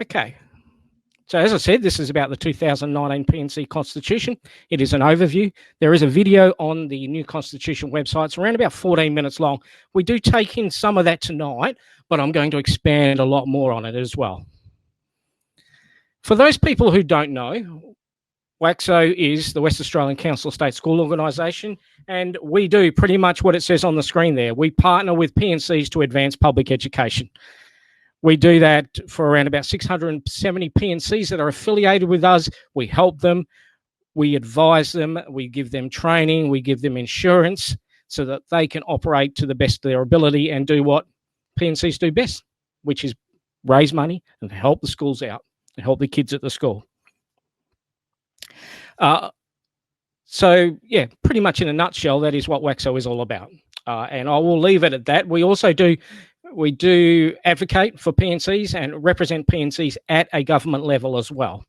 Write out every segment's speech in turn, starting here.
Okay. So as I said, this is about the 2019 P&C Constitution. It is an overview. There is a video on the New Constitution website. It's around about 14 minutes long. We do take in some of that tonight, but I'm going to expand a lot more on it as well. For those people who don't know, WACSSO is the West Australian Council of State School Organisation, and we do pretty much what it says on the screen there. We partner with P&Cs to advance public education. We do that for around about 670 P&Cs that are affiliated with us. We help them, we advise them, we give them training, we give them insurance so that they can operate to the best of their ability and do what P&Cs do best, which is raise money and help the schools out and help the kids at the school. So yeah, pretty much in a nutshell, that is what WACSSO is all about. And I will leave it at that. We also do advocate for P&Cs and represent P&Cs at a government level as well.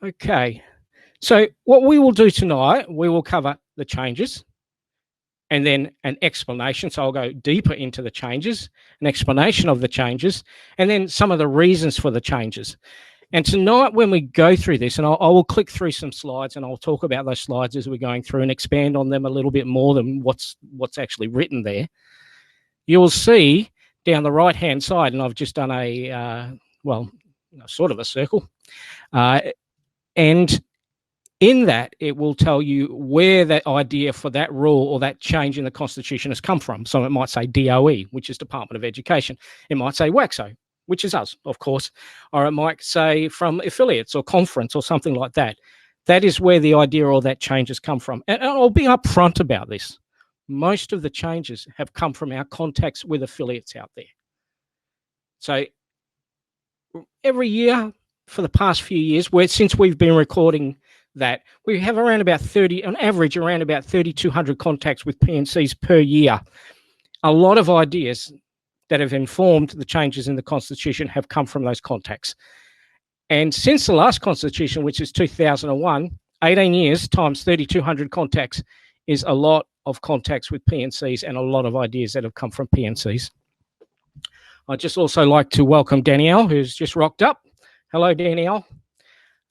Okay, so what we will do tonight, we will cover the changes and then an explanation. So I'll go deeper into the changes, an explanation of the changes, and then some of the reasons for the changes. And tonight when we go through this, and I will click through some slides and I'll talk about those slides as we're going through and expand on them a little bit more than what's actually written there. You'll see down the right-hand side, and I've just done a, well, sort of a circle. And in that, it will tell you where that idea for that rule or that change in the Constitution has come from. So it might say DOE, which is Department of Education. It might say WACSSO, which is us, of course. Or it might say from affiliates or conference or something like that. That is where the idea or that change has come from. And I'll be upfront about this. Most of the changes have come from our contacts with affiliates out there. So every year for the past few years, since we've been recording that, we have around about 30, on average, around about 3,200 contacts with P&Cs per year. A lot of ideas that have informed the changes in the Constitution have come from those contacts. And since the last Constitution, which is 2001, 18 years times 3,200 contacts is a lot of contacts with P&Cs and a lot of ideas that have come from P&Cs. I'd just also like to welcome Danielle, who's just rocked up. Hello, Danielle.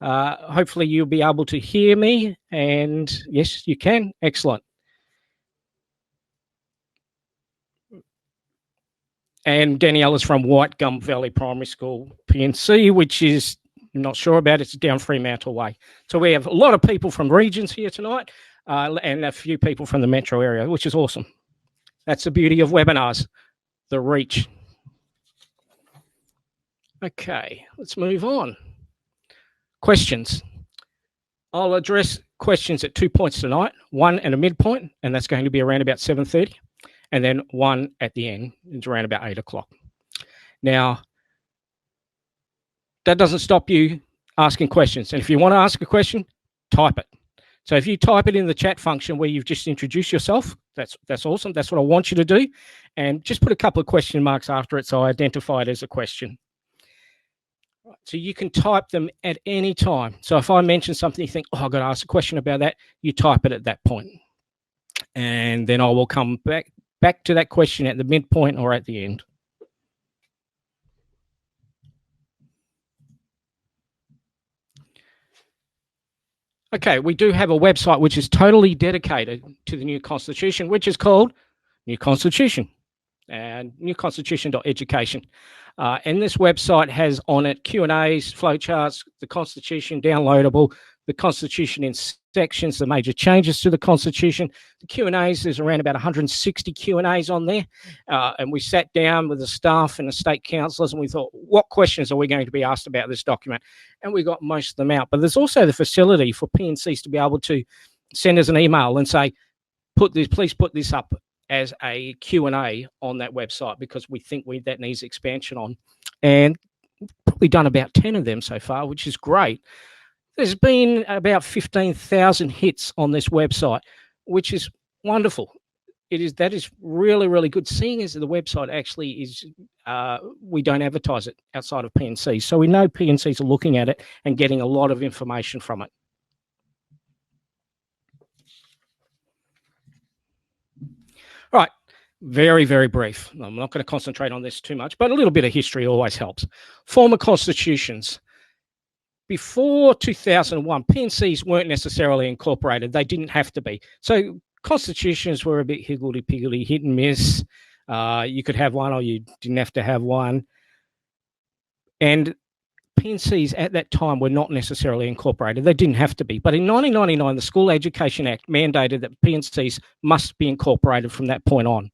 Hopefully you'll be able to hear me, and yes, you can. Excellent. And Danielle is from White Gum Valley Primary School, P&C, which is, I'm not sure about, it's down Fremantle Way. So we have a lot of people from regions here tonight. And a few people from the metro area, which is awesome. That's the beauty of webinars, the reach. Okay, let's move on. Questions. I'll address questions at 2 points tonight, one at a midpoint, and that's going to be around about 7:30, and then one at the end, it's around about 8 o'clock. Now, that doesn't stop you asking questions. And if you want to ask a question, type it. So if you type it in the chat function where you've just introduced yourself, that's awesome. That's what I want you to do. And just put a couple of question marks after it so I identify it as a question. So you can type them at any time. So if I mention something, you think, oh, I've got to ask a question about that, you type it at that point. And then I will come back to that question at the midpoint or at the end. Okay, we do have a website which is totally dedicated to the new Constitution, which is called New Constitution and newconstitution.education. And this website has on it Q&As, flowcharts, the Constitution downloadable, the Constitution in sections, the major changes to the Constitution. The Q&As, there's around about 160 Q&As on there. And we sat down with the staff and the state councillors and we thought, what questions are we going to be asked about this document? And we got most of them out. But there's also the facility for P&Cs to be able to send us an email and say, please put this up as a Q&A on that website because we think that needs expansion on. And probably done about 10 of them so far, which is great. There's been about 15,000 hits on this website, which is wonderful. That is really, really good. Seeing as the website actually is, we don't advertise it outside of P&C. So we know P&Cs are looking at it and getting a lot of information from it. Right. Very, very brief. I'm not going to concentrate on this too much, but a little bit of history always helps. Former constitutions. Before 2001, P&Cs weren't necessarily incorporated. They didn't have to be. So constitutions were a bit higgledy-piggledy, hit and miss. You could have one or you didn't have to have one. And P&Cs at that time were not necessarily incorporated. They didn't have to be. But in 1999, the School Education Act mandated that P&Cs must be incorporated from that point on.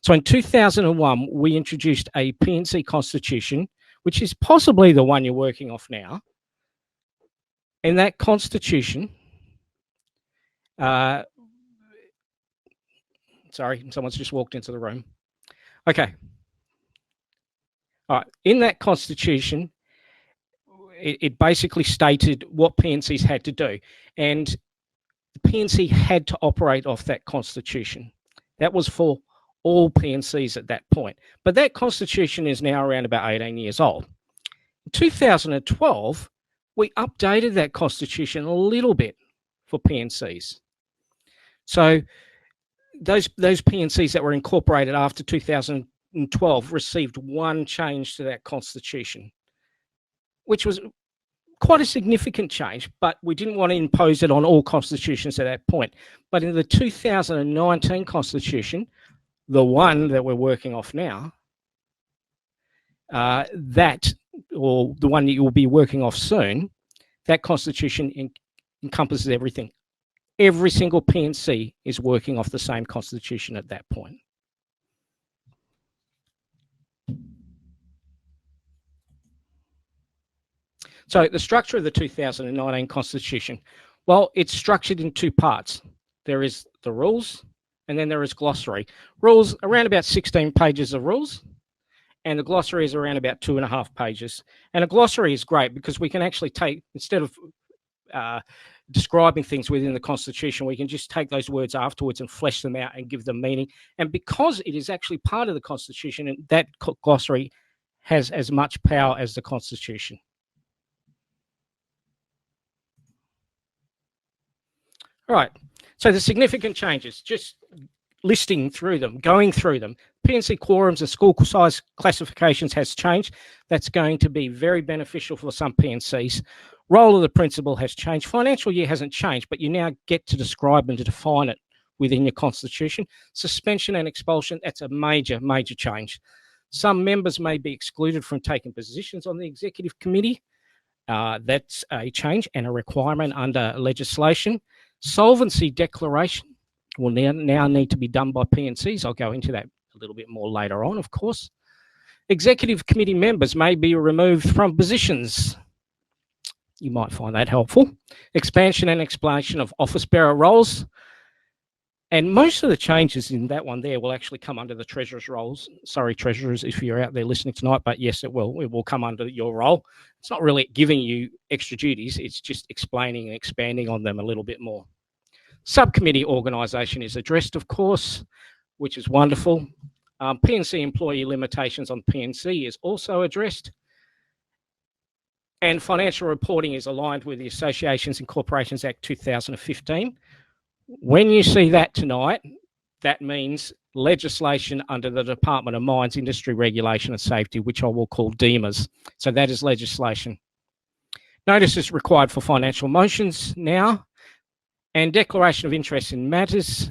So in 2001, we introduced a P&C Constitution, which is possibly the one you're working off now. And that Constitution, sorry, someone's just walked into the room. Okay. All right. In that Constitution, it basically stated what P&Cs had to do. And the P&C had to operate off that Constitution. That was for all P&Cs at that point. But that Constitution is now around about 18 years old. In 2012, we updated that Constitution a little bit for P&Cs. So those P&Cs that were incorporated after 2012 received one change to that Constitution, which was quite a significant change, but we didn't want to impose it on all constitutions at that point. But in the 2019 Constitution, the one that we're working off now, or the one that you will be working off soon, that Constitution encompasses everything. Every single P&C is working off the same Constitution at that point. So the structure of the 2019 Constitution, well, it's structured in two parts. There is the rules, and then there is glossary. Rules, around about 16 pages of rules, and the glossary is around about 2.5 pages. And a glossary is great because we can actually take, instead of describing things within the Constitution, we can just take those words afterwards and flesh them out and give them meaning. And because it is actually part of the Constitution, that glossary has as much power as the Constitution. All right, so the significant changes, just listing through them, going through them. P&C quorums and school size classifications has changed. That's going to be very beneficial for some P&Cs. Role of the principal has changed. Financial year hasn't changed, but you now get to describe and to define it within your Constitution. Suspension and expulsion, that's a major, major change. Some members may be excluded from taking positions on the executive committee. That's a change and a requirement under legislation. Solvency declaration will now need to be done by P&Cs. I'll go into that a little bit more later on, of course. Executive committee members may be removed from positions. You might find that helpful. Expansion and explanation of office bearer roles. And most of the changes in that one there will actually come under the treasurer's roles. Sorry, treasurers, if you're out there listening tonight, but yes, it will. It will come under your role. It's not really giving you extra duties. It's just explaining and expanding on them a little bit more. Subcommittee organisation is addressed, of course, which is wonderful. P&C employee limitations on P&C is also addressed. And financial reporting is aligned with the Associations and Corporations Act 2015. When you see that tonight, that means legislation under the Department of Mines, Industry Regulation and Safety, which I will call DEMAs. So that is legislation. Notice is required for financial motions now. And declaration of interest in matters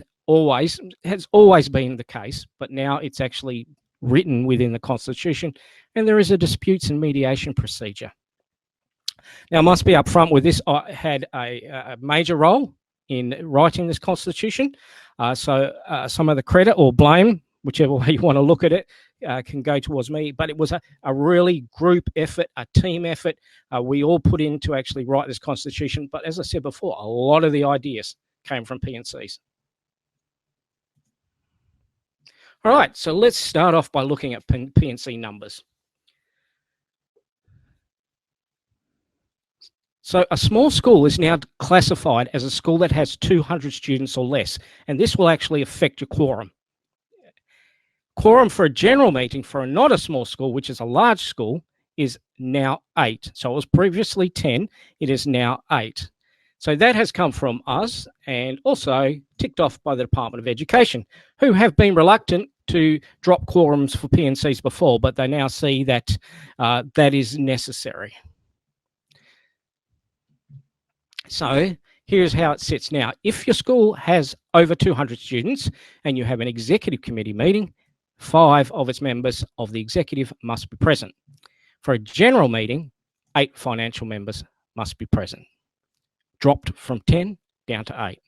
has always been the case, but now it's actually written within the Constitution, and there is a disputes and mediation procedure. Now, I must be upfront with this. I had a major role in writing this Constitution, so some of the credit or blame, whichever way you want to look at it, can go towards me. But it was a really group effort, a team effort. We all put in to actually write this Constitution. But as I said before, a lot of the ideas came from P&Cs. All right, so let's start off by looking at P&C numbers. So a small school is now classified as a school that has 200 students or less, and this will actually affect your quorum. Quorum for a general meeting for not a small school, which is a large school, is now 8. So it was previously 10, it is now 8. So that has come from us and also ticked off by the Department of Education, who have been reluctant to drop quorums for P&Cs before, but they now see that that is necessary. So here's how it sits now. If your school has over 200 students and you have an executive committee meeting, 5 of its members of the executive must be present. For a general meeting, 8 financial members must be present. Dropped from 10 down to 8.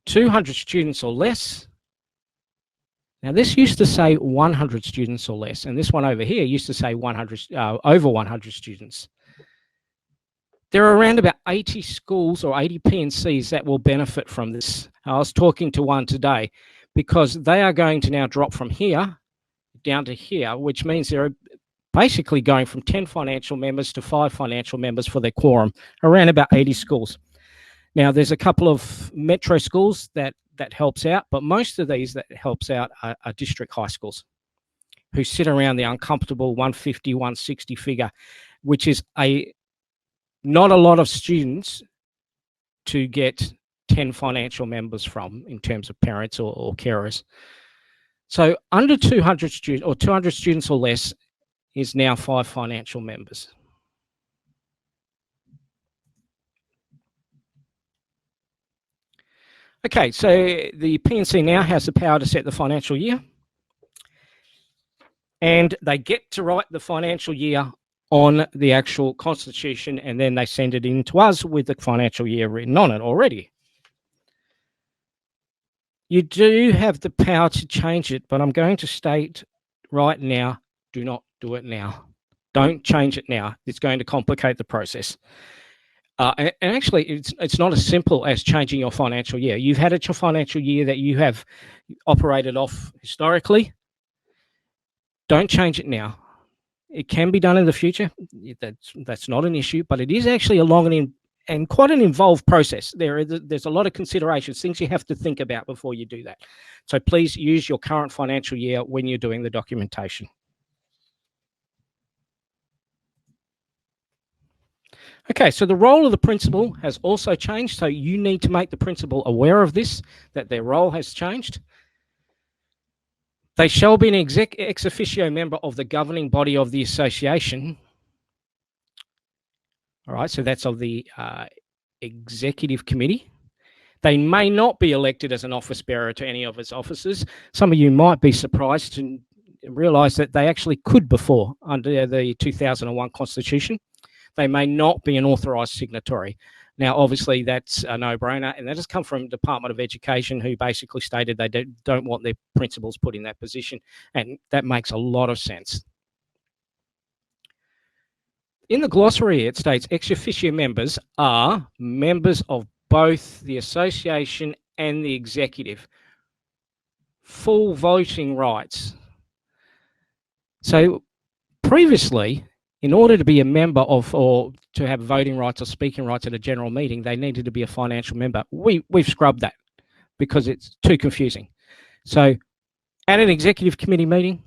200 students or less. Now this used to say 100 students or less, and this one over here used to say 100 over 100 students. There are around about 80 schools or 80 P&Cs that will benefit from this. I was talking to one today because they are going to now drop from here down to here, which means they're basically going from 10 financial members to 5 financial members for their quorum, around about 80 schools. Now, there's a couple of metro schools that helps out, but most of these that helps out are district high schools who sit around the uncomfortable 150, 160 figure, which is not a lot of students to get 10 financial members from in terms of parents or carers. So under 200 students or 200 students or less is now 5 financial members. Okay, so the P&C now has the power to set the financial year, and they get to write the financial year on the actual constitution, and then they send it in to us with the financial year written on it already. You do have the power to change it, but I'm going to state right now, do not do it now. Don't change it now. It's going to complicate the process. And actually, it's not as simple as changing your financial year. You've had your financial year that you have operated off historically. Don't change it now. It can be done in the future. That's not an issue, but it is actually a long and quite an involved process. There's a lot of considerations, things you have to think about before you do that. So please use your current financial year when you're doing the documentation. Okay, so the role of the principal has also changed. So you need to make the principal aware of this, that their role has changed. They shall be an ex officio member of the governing body of the association. All right, so that's of the executive committee. They may not be elected as an office bearer to any of its officers. Some of you might be surprised to realise that they actually could before under the 2001 Constitution. They may not be an authorised signatory. Now, obviously, that's a no-brainer, and that has come from Department of Education, who basically stated they don't want their principals put in that position, and that makes a lot of sense. In the glossary, it states ex officio members are members of both the association and the executive. Full voting rights. So previously, in order to be a member of, or to have voting rights or speaking rights at a general meeting, they needed to be a financial member. We've scrubbed that because it's too confusing. So at an executive committee meeting,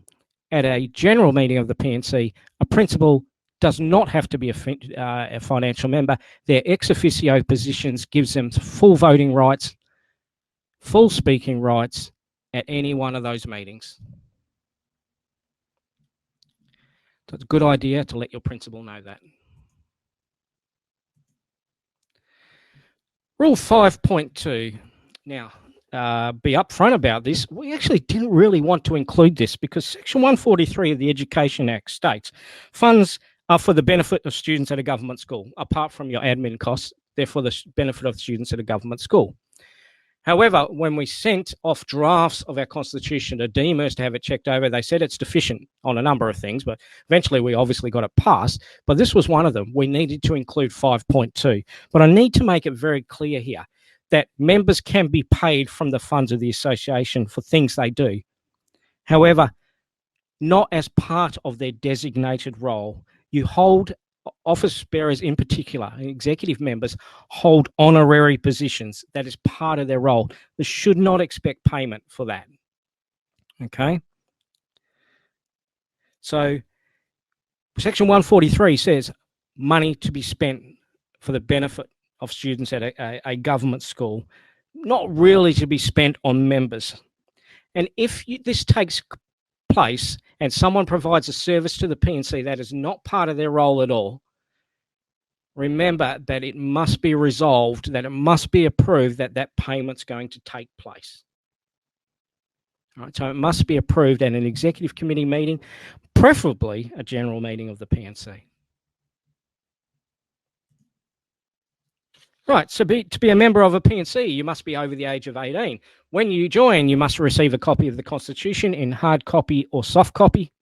at a general meeting of the P&C, a principal does not have to be a financial member. Their ex officio positions gives them full voting rights, full speaking rights at any one of those meetings. So it's a good idea to let your principal know that. Rule 5.2. Now, be upfront about this. We actually didn't really want to include this because Section 143 of the Education Act states funds are for the benefit of students at a government school, apart from your admin costs. They're for the benefit of students at a government school. However, when we sent off drafts of our constitution to DEMERS to have it checked over, they said it's deficient on a number of things, but eventually we obviously got it passed. But this was one of them. We needed to include 5.2. But I need to make it very clear here that members can be paid from the funds of the association for things they do. However, not as part of their designated role. You hold office bearers in particular, executive members, hold honorary positions. That is part of their role. They should not expect payment for that. Okay? So Section 143 says money to be spent for the benefit of students at a government school, not really to be spent on members. And if this takes place and someone provides a service to the P&C that is not part of their role at all, remember that it must be resolved, that it must be approved that that payment's going to take place. All right, so it must be approved at an executive committee meeting, preferably a general meeting of the P&C. Right, so to be a member of a P&C, you must be over the age of 18. When you join, you must receive a copy of the Constitution in hard copy or soft copy.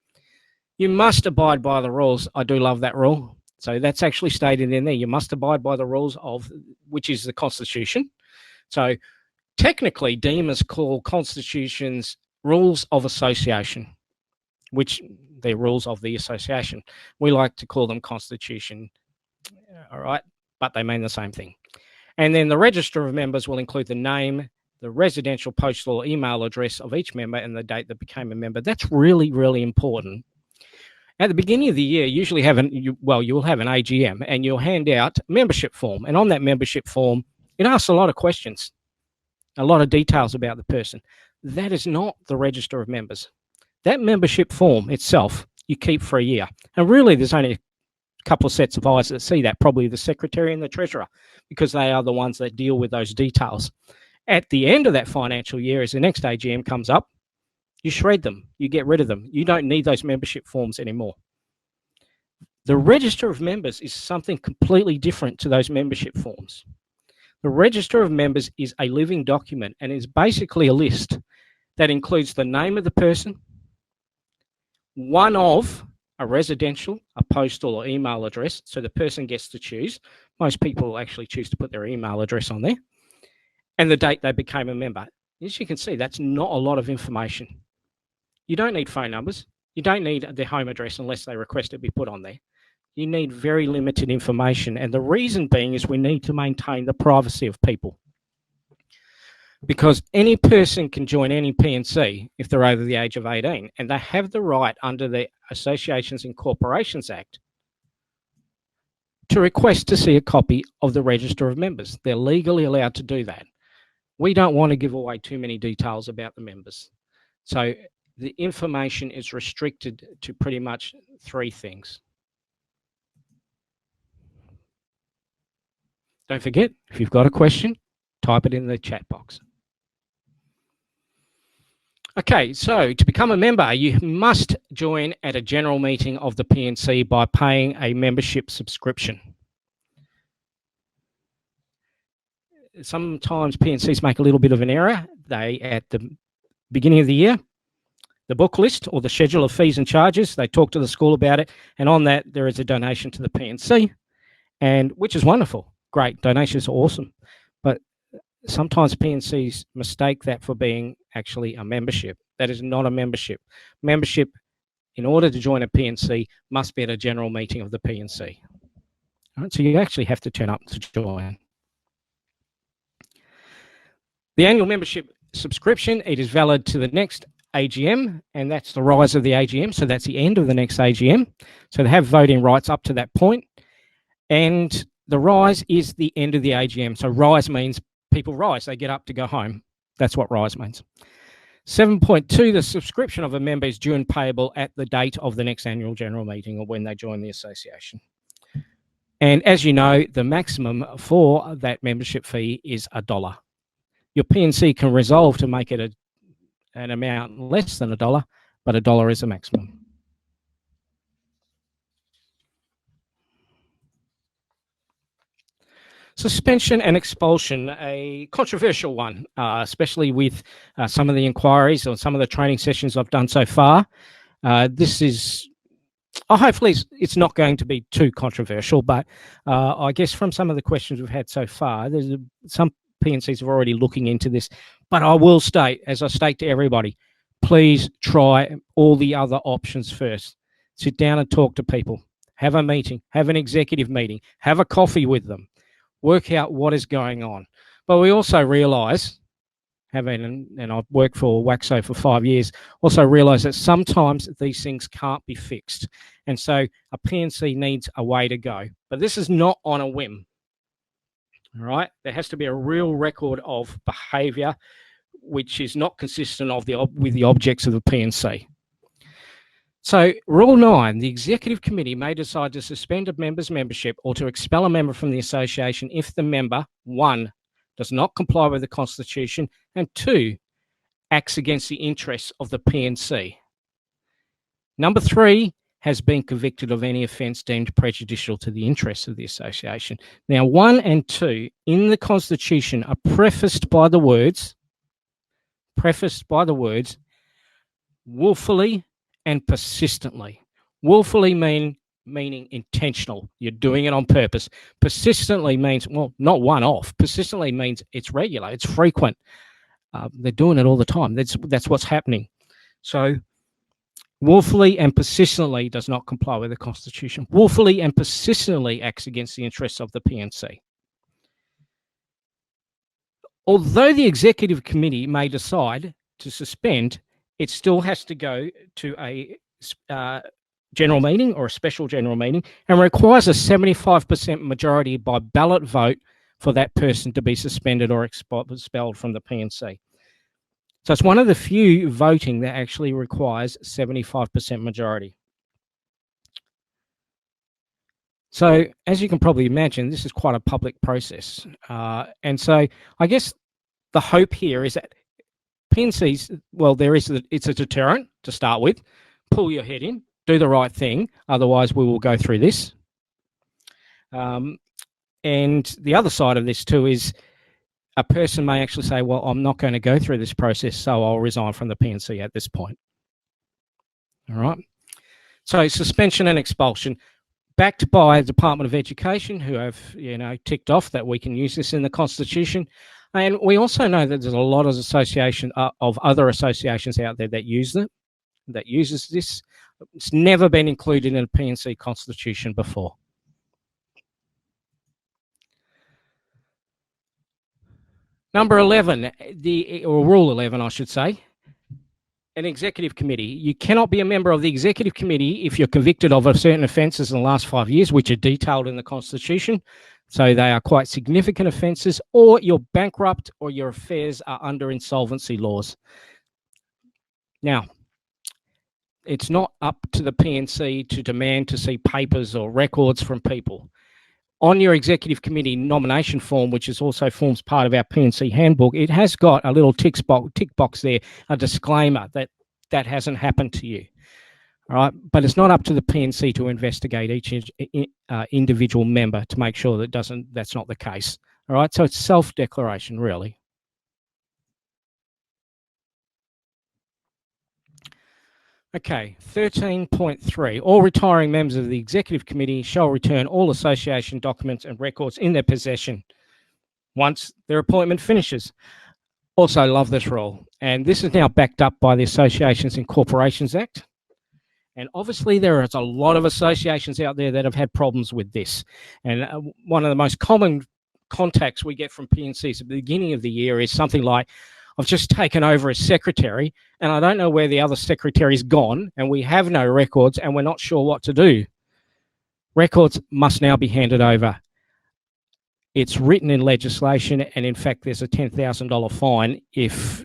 You must abide by the rules. I do love that rule. So that's actually stated in there. You must abide by the rules of, which is the Constitution. So technically, Deemers call constitutions rules of association, which they're rules of the association. We like to call them Constitution, all right, but they mean the same thing. And then the register of members will include the name, the residential, postal, or email address of each member and the date that became a member. That's really, really important. At the beginning of the year, you will have an AGM and you'll hand out a membership form. And on that membership form, it asks a lot of questions, a lot of details about the person. That is not the register of members. That membership form itself, you keep for a year. And really, there's only a couple of sets of eyes that see that, probably the secretary and the treasurer, because they are the ones that deal with those details. At the end of that financial year, as the next AGM comes up, you shred them, you get rid of them. You don't need those membership forms anymore. The register of members is something completely different to those membership forms. The register of members is a living document and is basically a list that includes the name of the person, one of a residential, a postal or email address, so the person gets to choose. Most people actually choose to put their email address on there, and the date they became a member. As you can see, that's not a lot of information. You don't need phone numbers. You don't need their home address unless they request it be put on there. You need very limited information, and the reason being is we need to maintain the privacy of people. Because any person can join any P&C if they're over the age of 18, and they have the right under the Associations and Corporations Act to request to see a copy of the register of members. They're legally allowed to do that. We don't want to give away too many details about the members. So the information is restricted to pretty much 3 things. Don't forget, if you've got a question, type it in the chat box. Okay, so to become a member, you must join at a general meeting of the P&C by paying a membership subscription. Sometimes P&Cs make a little bit of an error. They, at the beginning of the year, the book list or the schedule of fees and charges, they talk to the school about it, and on that there is a donation to the P&C, and which is wonderful. Great, donations are awesome. But sometimes P&Cs mistake that for being actually a membership. That is not a membership. Membership, in order to join a P&C, must be at a general meeting of the P&C. All right, so you actually have to turn up to join. The annual membership subscription, it is valid to the next AGM, and that's the rise of the AGM. So that's the end of the next AGM. So they have voting rights up to that point. And the rise is the end of the AGM. So rise means people rise, they get up to go home. That's what rise means. 7.2, the subscription of a member is due and payable at the date of the next annual general meeting or when they join the association. And as you know, the maximum for that membership fee is $1. Your P&C can resolve to make it an amount less than $1, but $1 is the maximum. Suspension and expulsion, a controversial one, especially with some of the inquiries or some of the training sessions I've done so far. This is, hopefully it's not going to be too controversial, but I guess from some of the questions we've had so far, there's some P&Cs are already looking into this. But I will state, as I state to everybody, please try all the other options first. Sit down and talk to people. Have a meeting, have an executive meeting, have a coffee with them. Work out what is going on. But we also realise, and I've worked for WACSSO for 5 years, also realise that sometimes these things can't be fixed. And so a P&C needs a way to go. But this is not on a whim, all right? There has to be a real record of behaviour which is not consistent with the objects of the P&C. So Rule 9, the Executive Committee may decide to suspend a member's membership or to expel a member from the association if the member, 1, does not comply with the Constitution, and 2, acts against the interests of the P&C. Number 3, has been convicted of any offence deemed prejudicial to the interests of the association. Now, 1 and 2 in the Constitution are prefaced by the words, willfully and persistently. Willfully meaning intentional. You're doing it on purpose. Persistently means, well, not one-off. Persistently means it's regular, it's frequent. They're doing it all the time. That's what's happening. So willfully and persistently does not comply with the Constitution. Willfully and persistently acts against the interests of the P&C. Although the Executive Committee may decide to suspend, it still has to go to a general meeting or a special general meeting and requires a 75% majority by ballot vote for that person to be suspended or expelled from the P&C. So it's one of the few voting that actually requires 75% majority. So as you can probably imagine, this is quite a public process. And so I guess the hope here is that P&Cs, well, it's a deterrent to start with. Pull your head in, do the right thing. Otherwise, we will go through this. And the other side of this too is a person may actually say, well, I'm not going to go through this process, so I'll resign from the P&C at this point. All right. So suspension and expulsion, backed by the Department of Education, who have, ticked off that we can use this in the Constitution. And we also know that there's a lot of other associations out there that uses this. It's never been included in a P&C Constitution before. Number 11, or Rule 11, I should say, an Executive Committee. You cannot be a member of the Executive Committee if you're convicted of certain offences in the last 5 years, which are detailed in the Constitution. So they are quite significant offences, or you're bankrupt or your affairs are under insolvency laws. Now, it's not up to the P&C to demand to see papers or records from people. On your Executive Committee nomination form, which also forms part of our P&C handbook, it has got a little tick box there, a disclaimer that hasn't happened to you. All right, but it's not up to the P&C to investigate each individual member to make sure that's not the case. All right, so it's self-declaration, really. Okay, 13.3, all retiring members of the Executive Committee shall return all association documents and records in their possession once their appointment finishes. Also love this rule. And this is now backed up by the Associations and Corporations Act. And obviously there is a lot of associations out there that have had problems with this. And one of the most common contacts we get from P&Cs at the beginning of the year is something like, I've just taken over as secretary and I don't know where the other secretary's gone and we have no records and we're not sure what to do. Records must now be handed over. It's written in legislation, and in fact, there's a $10,000 fine if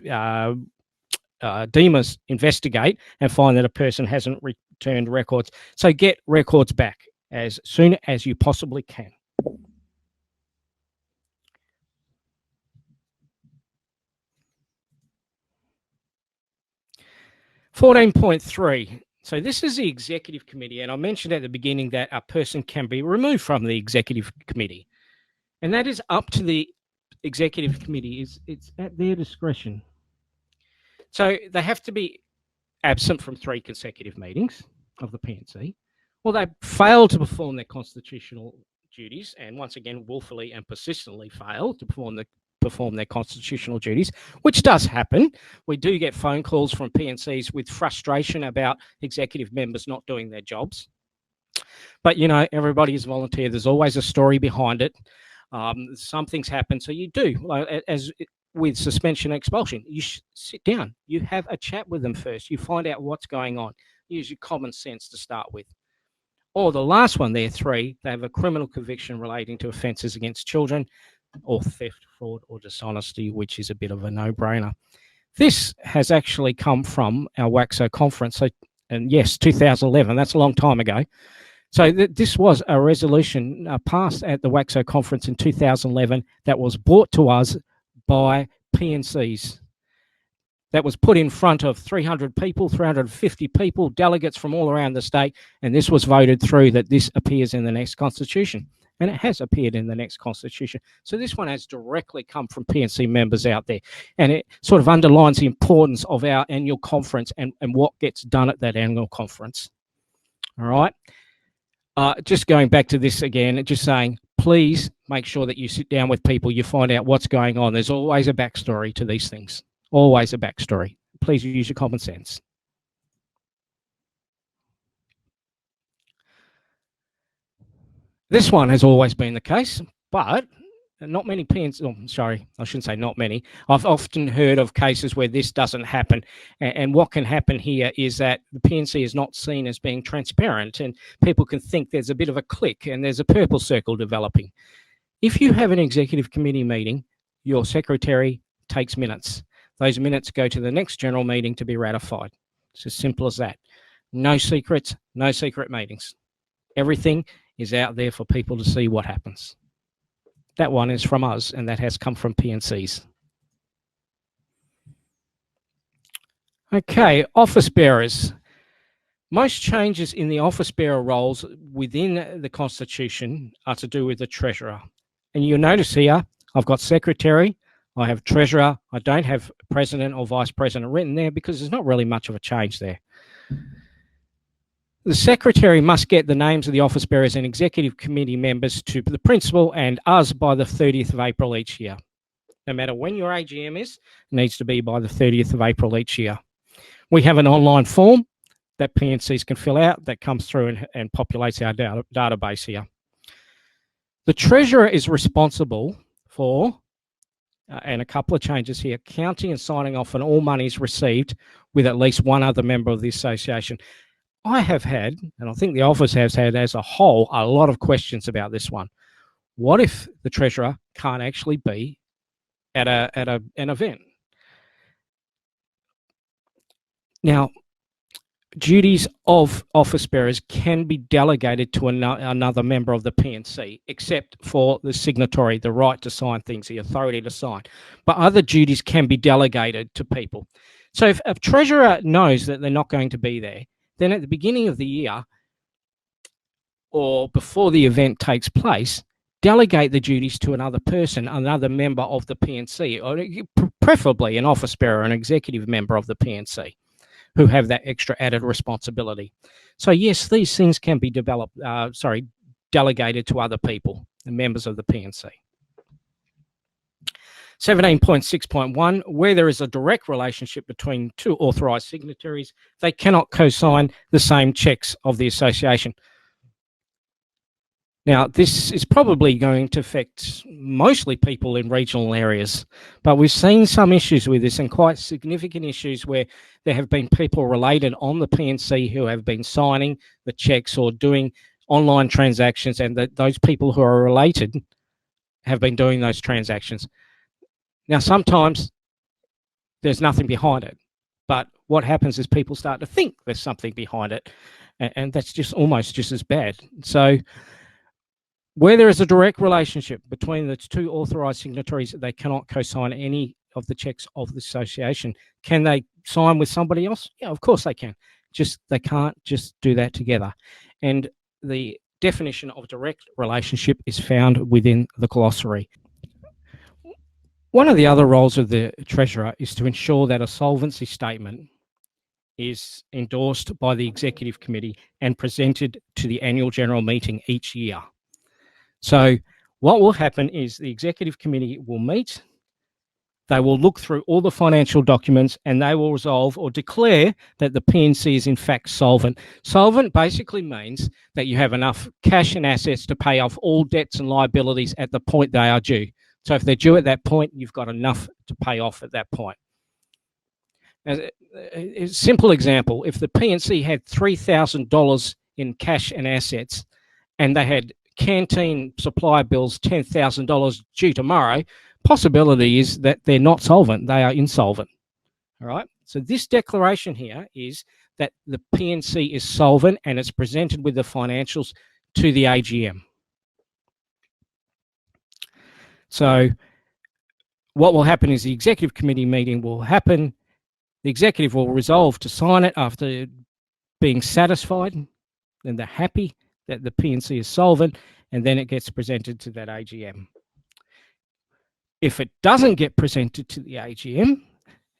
DEMAs investigate and find that a person hasn't returned records. So get records back as soon as you possibly can. .3. So this is the Executive Committee, and I mentioned at the beginning that a person can be removed from the Executive Committee, and that is up to the Executive Committee. It's at their discretion. So they have to be absent from 3 consecutive meetings of the P&C, or they fail to perform their constitutional duties, and once again, willfully and persistently fail to perform their constitutional duties, which does happen. We do get phone calls from P&Cs with frustration about executive members not doing their jobs. But, everybody is volunteer. There's always a story behind it. Some things happen, so you do. As with suspension and expulsion, you sit down. You have a chat with them first. You find out what's going on. Use your common sense to start with. Or the last one there, 3, they have a criminal conviction relating to offences against children, or theft, fraud, or dishonesty, which is a bit of a no-brainer. This has actually come from our WACSSO conference. So, and yes, 2011, that's a long time ago. So this was a resolution passed at the WACSSO conference in 2011 that was brought to us by P&Cs. That was put in front of 300 people, 350 people, delegates from all around the state, and this was voted through that this appears in the next constitution. And it has appeared in the next constitution. So this one has directly come from P&C members out there. And it sort of underlines the importance of our annual conference and what gets done at that annual conference. All right. Just going back to this again, just saying, please make sure that you sit down with people, you find out what's going on. There's always a backstory to these things. Always a backstory. Please use your common sense. This one has always been the case, but not many P&C, oh, sorry, I shouldn't say not many. I've often heard of cases where this doesn't happen. And what can happen here is that the P&C is not seen as being transparent, and people can think there's a bit of a clique and there's a purple circle developing. If you have an executive committee meeting, your secretary takes minutes. Those minutes go to the next general meeting to be ratified. It's as simple as that. No secrets, no secret meetings. Everything is out there for people to see what happens. That one is from us, and that has come from P&Cs. Okay, office bearers. Most changes in the office bearer roles within the Constitution are to do with the Treasurer. And you'll notice here, I've got Secretary, I have Treasurer, I don't have President or Vice President written there because there's not really much of a change there. The Secretary must get the names of the office bearers and executive committee members to the principal and us by the 30th of April each year. No matter when your AGM is, it needs to be by the 30th of April each year. We have an online form that P&Cs can fill out that comes through and populates our database here. The Treasurer is responsible for, and a couple of changes here, counting and signing off on all monies received with at least one other member of the association. I have had, and I think the office has had as a whole, a lot of questions about this one. What if the Treasurer can't actually be at an event? Now, duties of office bearers can be delegated to another member of the P&C, except for the signatory, the right to sign things, the authority to sign. But other duties can be delegated to people. So if a Treasurer knows that they're not going to be there, then at the beginning of the year or before the event takes place, delegate the duties to another person, another member of the P&C, or preferably an office bearer, an executive member of the P&C, who have that extra added responsibility. So yes, these things can be delegated to other people, the members of the P&C. 17.6.1, where there is a direct relationship between two authorised signatories, they cannot co-sign the same checks of the association. Now, this is probably going to affect mostly people in regional areas, but we've seen some issues with this and quite significant issues where there have been people related on the P&C who have been signing the checks or doing online transactions, and those people who are related have been doing those transactions. Now, sometimes there's nothing behind it, but what happens is people start to think there's something behind it, and that's just almost just as bad. So where there is a direct relationship between the two authorised signatories, they cannot co-sign any of the checks of the association. Can they sign with somebody else? Yeah, of course they can. Just they can't just do that together. And the definition of direct relationship is found within the glossary. One of the other roles of the Treasurer is to ensure that a solvency statement is endorsed by the Executive Committee and presented to the annual general meeting each year. So what will happen is the Executive Committee will meet, they will look through all the financial documents, and they will resolve or declare that the P&C is in fact solvent. Solvent basically means that you have enough cash and assets to pay off all debts and liabilities at the point they are due. So if they're due at that point, you've got enough to pay off at that point. As a simple example, if the P&C had $3,000 in cash and assets and they had canteen supply bills $10,000 due tomorrow, possibility is that they're not solvent, they are insolvent. All right. So this declaration here is that the P&C is solvent and it's presented with the financials to the AGM. So what will happen is the executive committee meeting will happen. The executive will resolve to sign it after being satisfied and they're happy that the P&C is solvent, and then it gets presented to that AGM. If it doesn't get presented to the AGM,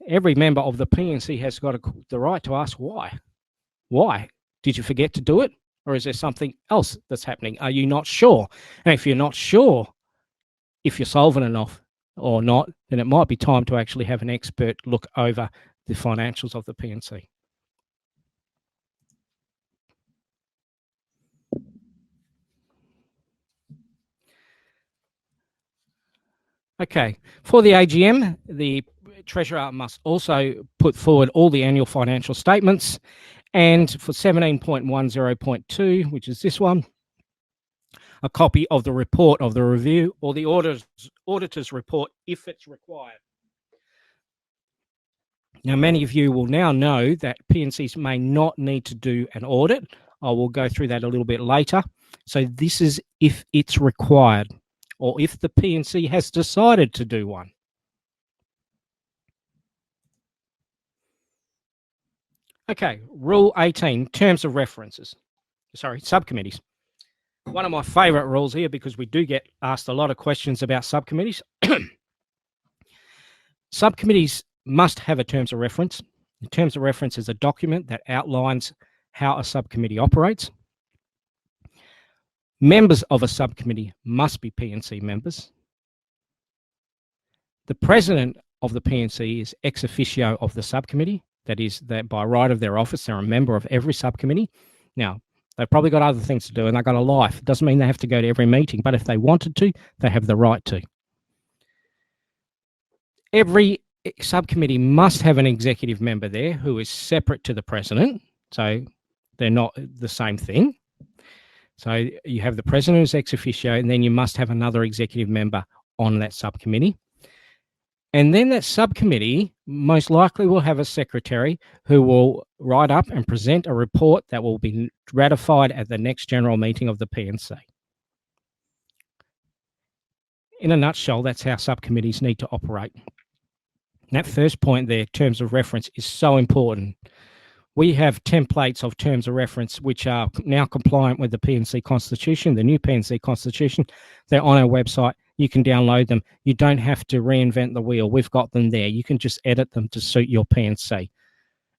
every member of the P&C has got the right to ask why. Why? Did you forget to do it? Or is there something else that's happening? Are you not sure? And if you're not sure if you're solvent enough or not, then it might be time to actually have an expert look over the financials of the P&C. Okay, for the AGM, the Treasurer must also put forward all the annual financial statements, and for 17.10.2, which is this one, a copy of the report of the review or the auditor's report if it's required. Now, many of you will now know that P&Cs may not need to do an audit. I will go through that a little bit later. So this is if it's required or if the P&C has decided to do one. Okay, Rule 18, terms of references. Sorry, subcommittees. One of my favourite rules here, because we do get asked a lot of questions about subcommittees. Subcommittees must have a terms of reference. The terms of reference is a document that outlines how a subcommittee operates. Members of a subcommittee must be P&C members. The president of the P&C is ex officio of the subcommittee. That is, that by right of their office, they're a member of every subcommittee. Now, they've probably got other things to do and they've got a life. It doesn't mean they have to go to every meeting, but if they wanted to, they have the right to. Every subcommittee must have an executive member there who is separate to the president. So they're not the same thing. So you have the president who's ex officio, and then you must have another executive member on that subcommittee. And then that subcommittee most likely will have a secretary who will write up and present a report that will be ratified at the next general meeting of the P&C. In a nutshell, that's how subcommittees need to operate. That first point there, terms of reference, is so important. We have templates of terms of reference which are now compliant with the P&C Constitution, the new P&C Constitution. They're on our website. You can download them. You don't have to reinvent the wheel. We've got them there. You can just edit them to suit your P&C.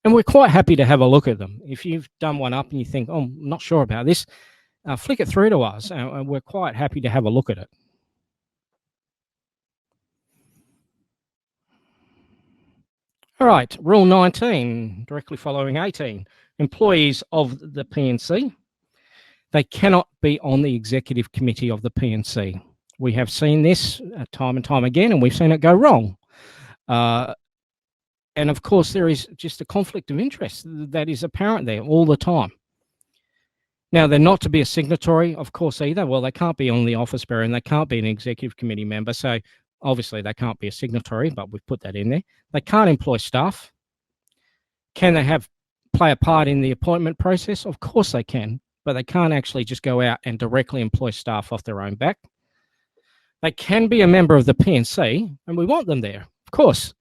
And we're quite happy to have a look at them. If you've done one up and you think, oh, I'm not sure about this, flick it through to us, and we're quite happy to have a look at it. All right, Rule 19, directly following 18. Employees of the P&C, they cannot be on the executive committee of the P&C. We have seen this time and time again, and we've seen it go wrong. And of course, there is just a conflict of interest that is apparent there all the time. Now, they're not to be a signatory, of course, either. Well, they can't be on the office bearer and they can't be an executive committee member. So obviously they can't be a signatory, but we've put that in there. They can't employ staff. Can they play a part in the appointment process? Of course they can, but they can't actually just go out and directly employ staff off their own back. They can be a member of the P&C, and we want them there, of course.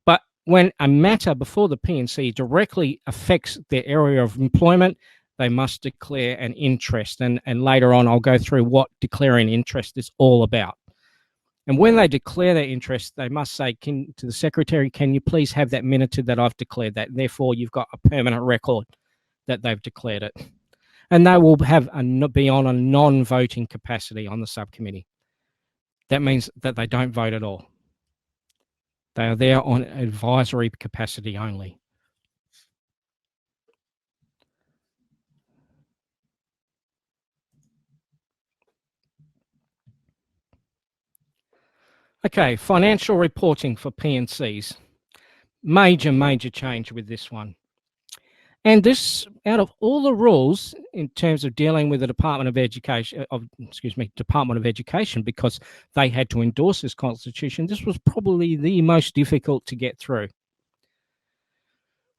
But when a matter before the P&C directly affects their area of employment, they must declare an interest. And later on, I'll go through what declaring interest is all about. And when they declare their interest, they must say to the secretary, can you please have that minuted that I've declared that? Therefore, you've got a permanent record that they've declared it. And they will be on a non-voting capacity on the subcommittee. That means that they don't vote at all. They are there on advisory capacity only. Okay, financial reporting for P&Cs. Major change with this one. And this, out of all the rules in terms of dealing with the Department of Education, because they had to endorse this constitution, this was probably the most difficult to get through.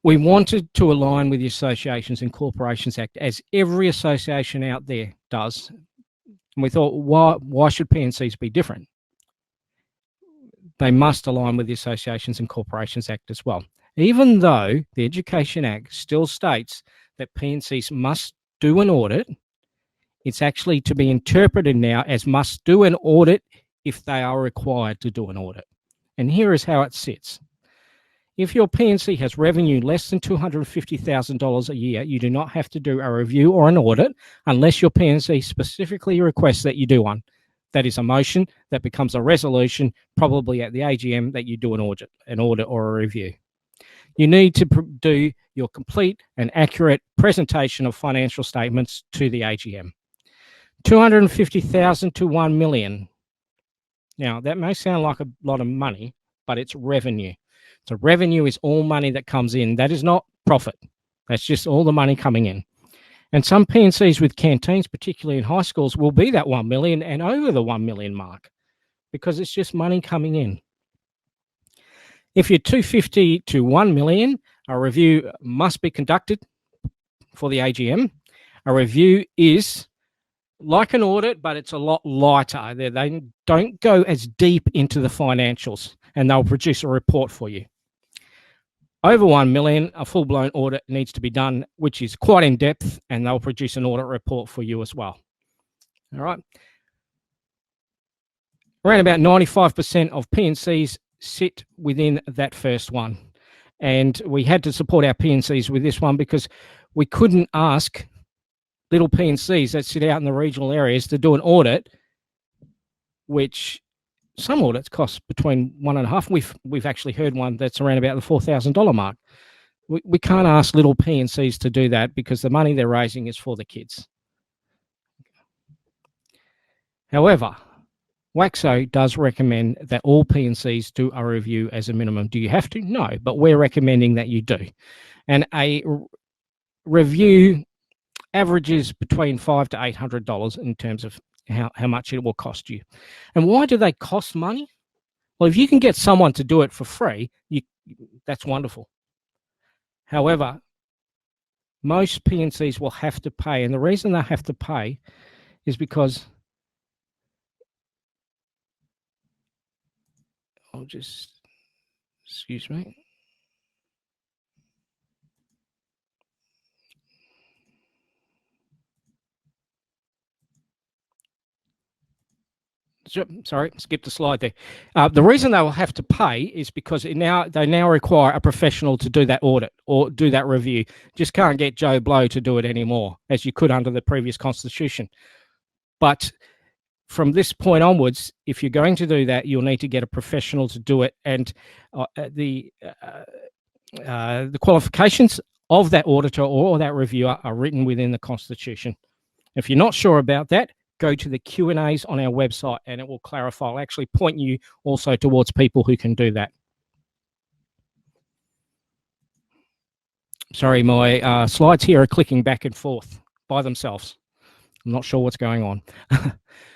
We wanted to align with the Associations and Corporations Act, as every association out there does. And we thought, why should P&Cs be different? They must align with the Associations and Corporations Act as well. Even though the Education Act still states that P&Cs must do an audit, it's actually to be interpreted now as must do an audit if they are required to do an audit. And here is how it sits. If your P&C has revenue less than $250,000 a year, you do not have to do a review or an audit unless your P&C specifically requests that you do one. That is a motion that becomes a resolution, probably at the AGM, that you do an audit or a review. You need to do your complete and accurate presentation of financial statements to the AGM. 250,000 to 1 million. Now, that may sound like a lot of money, but it's revenue. So revenue is all money that comes in. That is not profit. That's just all the money coming in. And some P&Cs with canteens, particularly in high schools, will be that 1 million and over the 1 million mark because it's just money coming in. If you're 250 to 1 million, a review must be conducted for the AGM. A review is like an audit, but it's a lot lighter. They don't go as deep into the financials, and they'll produce a report for you. Over 1 million, a full-blown audit needs to be done, which is quite in-depth, and they'll produce an audit report for you as well. All right. Around about 95% of P&Cs sit within that first one. And we had to support our P&Cs with this one because we couldn't ask little P&Cs that sit out in the regional areas to do an audit, which some audits cost between $1.5. We've actually heard one that's around about the $4,000 mark. We can't ask little P&Cs to do that because the money they're raising is for the kids. However, WACSSO does recommend that all P&Cs do a review as a minimum. Do you have to? No, but we're recommending that you do. And a review averages between $500 to $800 in terms of how much it will cost you. And why do they cost money? Well, if you can get someone to do it for free, that's wonderful. However, most P&Cs will have to pay, and the reason they have to pay is because excuse me. Sorry, skipped a slide there. The reason they will have to pay is because they now require a professional to do that audit or do that review. Just can't get Joe Blow to do it anymore, as you could under the previous constitution. But from this point onwards, if you're going to do that, you'll need to get a professional to do it, and the qualifications of that auditor or that reviewer are written within the Constitution. If you're not sure about that, go to the Q&As on our website and it will clarify. I'll actually point you also towards people who can do that. Sorry, my slides here are clicking back and forth by themselves. I'm not sure what's going on.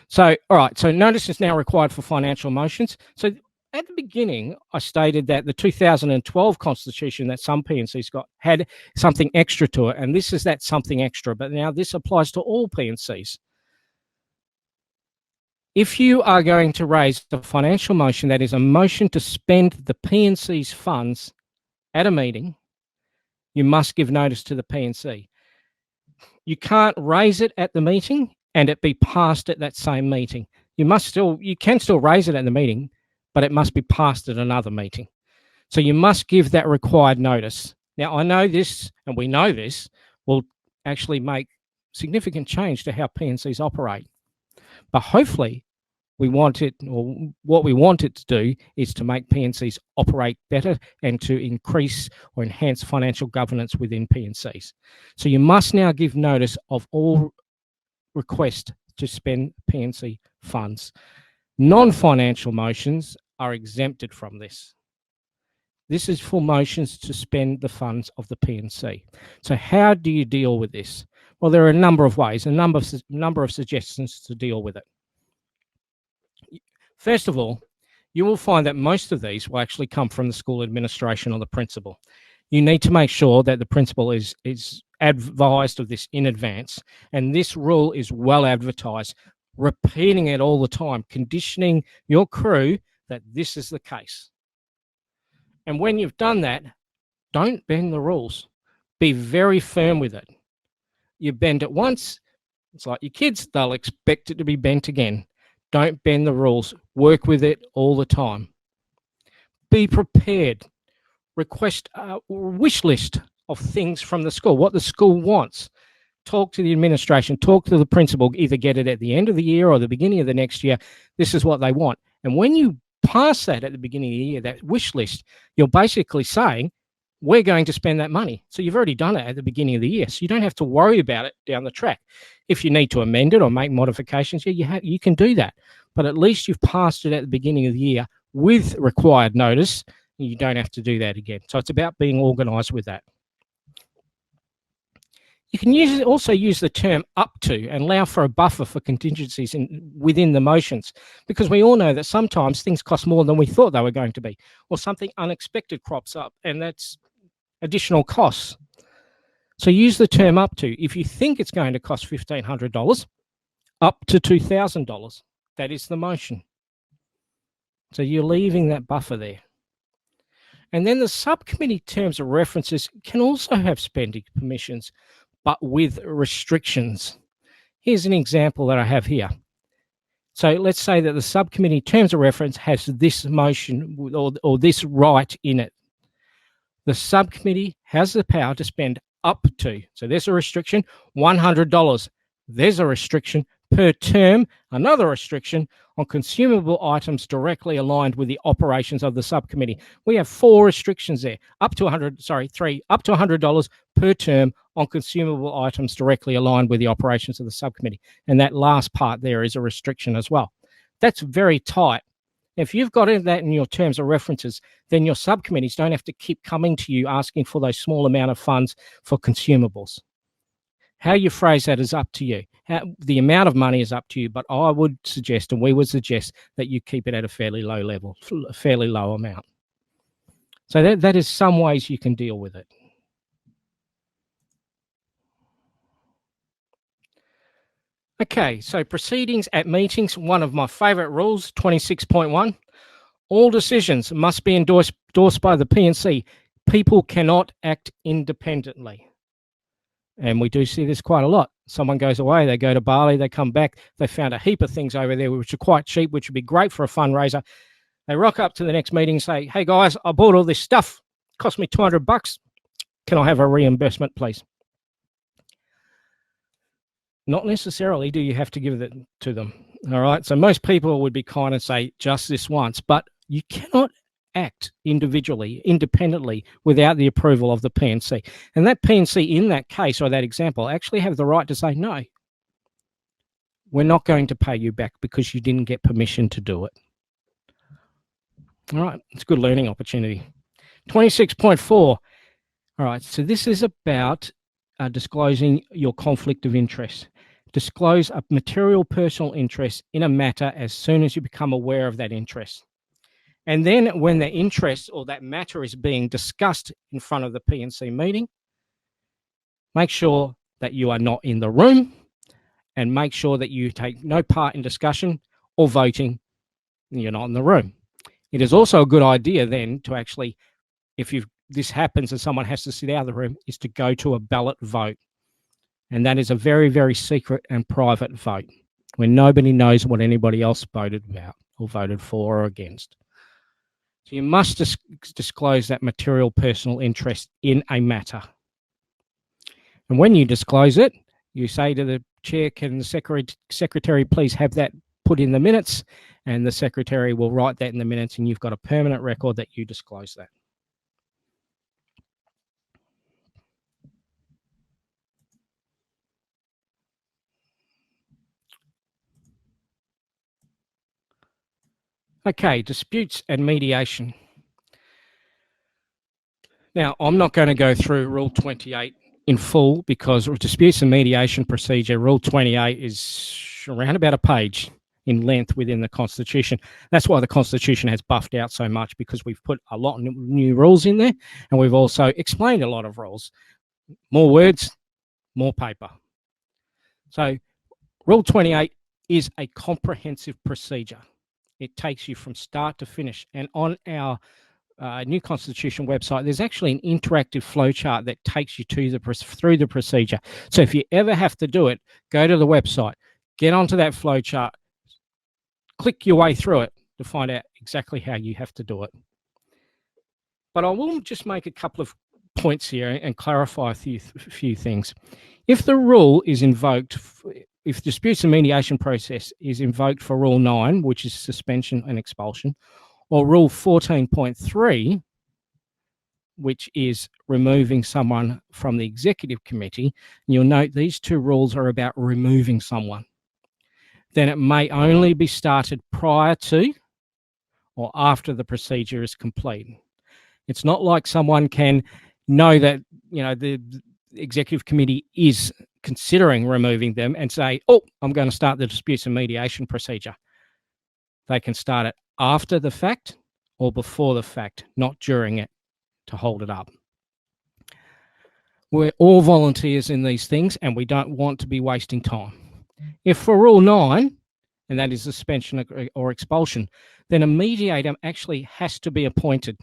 So, all right, so notice is now required for financial motions. So at the beginning, I stated that the 2012 Constitution that some P&Cs got had something extra to it, and this is that something extra, but now this applies to all P&Cs. If you are going to raise a financial motion that is a motion to spend the P&C's funds at a meeting, you must give notice to the P&C. You can't raise it at the meeting and it be passed at that same meeting. You can still raise it at the meeting, but it must be passed at another meeting. So you must give that required notice. Now, I know this, and we know this, will actually make significant change to how P&Cs operate. But hopefully, what we want it to do is to make P&Cs operate better and to increase or enhance financial governance within P&Cs. So you must now give notice of all requests to spend P&C funds. Non-financial motions are exempted from this. This is for motions to spend the funds of the P&C. So how do you deal with this? Well, there are a number of ways, a number of suggestions to deal with it. First of all, you will find that most of these will actually come from the school administration or the principal. You need to make sure that the principal is advised of this in advance, and this rule is well advertised, repeating it all the time, conditioning your crew that this is the case. And when you've done that, don't bend the rules. Be very firm with it. You bend it once, it's like your kids, they'll expect it to be bent again. Don't bend the rules. Work with it all the time. Be prepared. Request a wish list of things from the school, what the school wants. Talk to the administration, talk to the principal, either get it at the end of the year or the beginning of the next year. This is what they want. And when you pass that at the beginning of the year, that wish list, you're basically saying, we're going to spend that money. So you've already done it at the beginning of the year. So you don't have to worry about it down the track. If you need to amend it or make modifications, yeah, you can do that. But at least you've passed it at the beginning of the year with required notice. And you don't have to do that again. So it's about being organized with that. You can also use the term up to and allow for a buffer for contingencies within the motions, because we all know that sometimes things cost more than we thought they were going to be, or something unexpected crops up, and that's additional costs. So use the term up to. If you think it's going to cost $1,500, up to $2,000, that is the motion. So you're leaving that buffer there. And then the subcommittee terms of references can also have spending permissions, but with restrictions. Here's an example that I have here. So let's say that the subcommittee terms of reference has this motion or this right in it. The subcommittee has the power to spend up to, so there's a restriction, $100. There's a restriction per term, another restriction on consumable items directly aligned with the operations of the subcommittee. We have 4 restrictions there, up to $100 per term on consumable items directly aligned with the operations of the subcommittee. And that last part there is a restriction as well. That's very tight. If you've got that in your terms of references, then your subcommittees don't have to keep coming to you asking for those small amount of funds for consumables. How you phrase that is up to you. The amount of money is up to you, but I would suggest, and we would suggest, that you keep it at a fairly low level, a fairly low amount. So that is some ways you can deal with it. Okay, so proceedings at meetings, one of my favorite rules, 26.1. All decisions must be endorsed by the P&C. People cannot act independently. And we do see this quite a lot. Someone goes away, they go to Bali, they come back, they found a heap of things over there which are quite cheap, which would be great for a fundraiser. They rock up to the next meeting and say, hey guys, I bought all this stuff. It cost me $200. Can I have a reimbursement, please? Not necessarily do you have to give it to them. All right. So most people would be kind and say just this once, but you cannot act individually, independently, without the approval of the P&C. And that P&C in that case or that example actually have the right to say, no, we're not going to pay you back because you didn't get permission to do it. All right. It's a good learning opportunity. 26.4. All right. So this is about disclosing your conflict of interest. Disclose a material personal interest in a matter as soon as you become aware of that interest. And then when the interest or that matter is being discussed in front of the P&C meeting, make sure that you are not in the room and make sure that you take no part in discussion or voting when you're not in the room. It is also a good idea then to actually, if this happens and someone has to sit out of the room, is to go to a ballot vote. And that is a very, very secret and private vote where nobody knows what anybody else voted about or voted for or against. So you must disclose that material personal interest in a matter. And when you disclose it, you say to the chair, can the secretary please have that put in the minutes? And the secretary will write that in the minutes and you've got a permanent record that you disclose that. Okay, disputes and mediation. Now, I'm not going to go through Rule 28 in full because disputes and mediation procedure, Rule 28 is around about a page. in length within the Constitution. That's why the Constitution has buffed out so much, because we've put a lot of new rules in there, and we've also explained a lot of rules. More words, more paper. So Rule 28 is a comprehensive procedure. It takes you from start to finish. And on our New Constitution website, there's actually an interactive flowchart that takes you through the procedure. So if you ever have to do it, go to the website, get onto that flowchart, click your way through it to find out exactly how you have to do it. But I will just make a couple of points here and clarify a few things. If the rule is invoked, if disputes and mediation process is invoked for Rule 9, which is suspension and expulsion, or Rule 14.3, which is removing someone from the executive committee, you'll note these two rules are about removing someone. Then it may only be started prior to or after the procedure is complete. It's not like someone can know that, you know, the executive committee is considering removing them and say, oh, I'm going to start the disputes and mediation procedure. They can start it after the fact or before the fact, not during it, to hold it up. We're all volunteers in these things, and we don't want to be wasting time. If for Rule 9, and that is suspension or expulsion, then a mediator actually has to be appointed.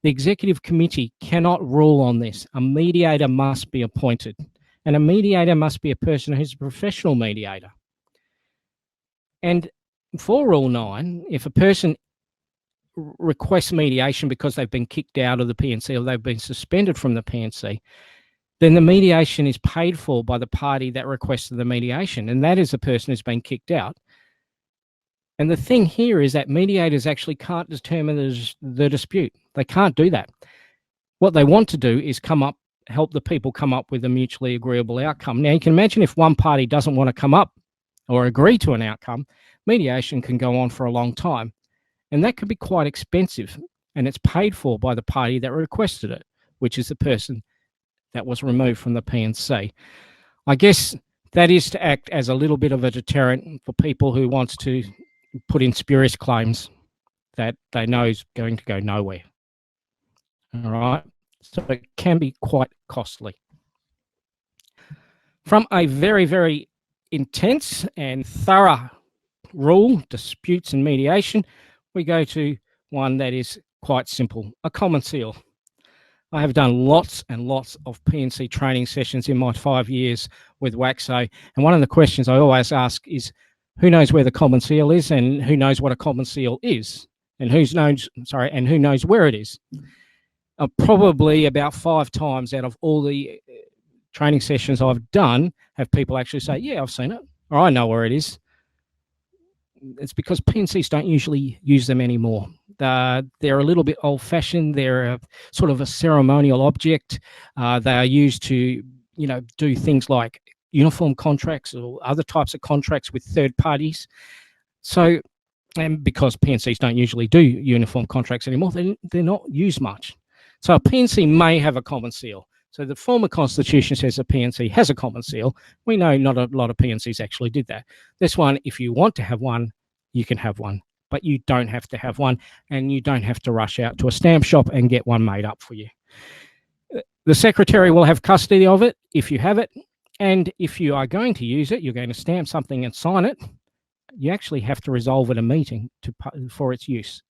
The executive committee cannot rule on this. A mediator must be appointed, and a mediator must be a person who's a professional mediator. And for Rule 9, if a person requests mediation because they've been kicked out of the P&C or they've been suspended from the P&C, then the mediation is paid for by the party that requested the mediation, and that is the person who's been kicked out. And the thing here is that mediators actually can't determine the dispute. They can't do that. What they want to do is help the people come up with a mutually agreeable outcome. Now, you can imagine if one party doesn't want to come up or agree to an outcome, mediation can go on for a long time. And that could be quite expensive. And it's paid for by the party that requested it, which is the person that was removed from the P&C. I guess that is to act as a little bit of a deterrent for people who wants to put in spurious claims that they know is going to go nowhere. All right. So it can be quite costly. From a very, very intense and thorough rule, disputes and mediation, we go to one that is quite simple, a common seal. I have done lots and lots of P&C training sessions in my 5 years with WACSSO, and one of the questions I always ask is, who knows where the common seal is, and who knows what a common seal is, and who knows where it is? Probably about 5 times out of all the training sessions I've done have people actually say, yeah, I've seen it, or I know where it is. It's because P&Cs don't usually use them anymore. They're a little bit old-fashioned. They're sort of a ceremonial object. They are used to, you know, do things like uniform contracts or other types of contracts with third parties. So, and because P&Cs don't usually do uniform contracts anymore, they're not used much. So a P&C may have a common seal. So the former Constitution says a P&C has a common seal. We know not a lot of P&Cs actually did that. This one, if you want to have one, you can have one, but you don't have to have one, and you don't have to rush out to a stamp shop and get one made up for you. The secretary will have custody of it if you have it, and if you are going to use it, you're going to stamp something and sign it, you actually have to resolve at a meeting for its use.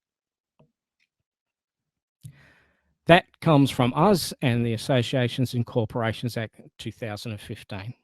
That comes from us and the Associations and Corporations Act 2015.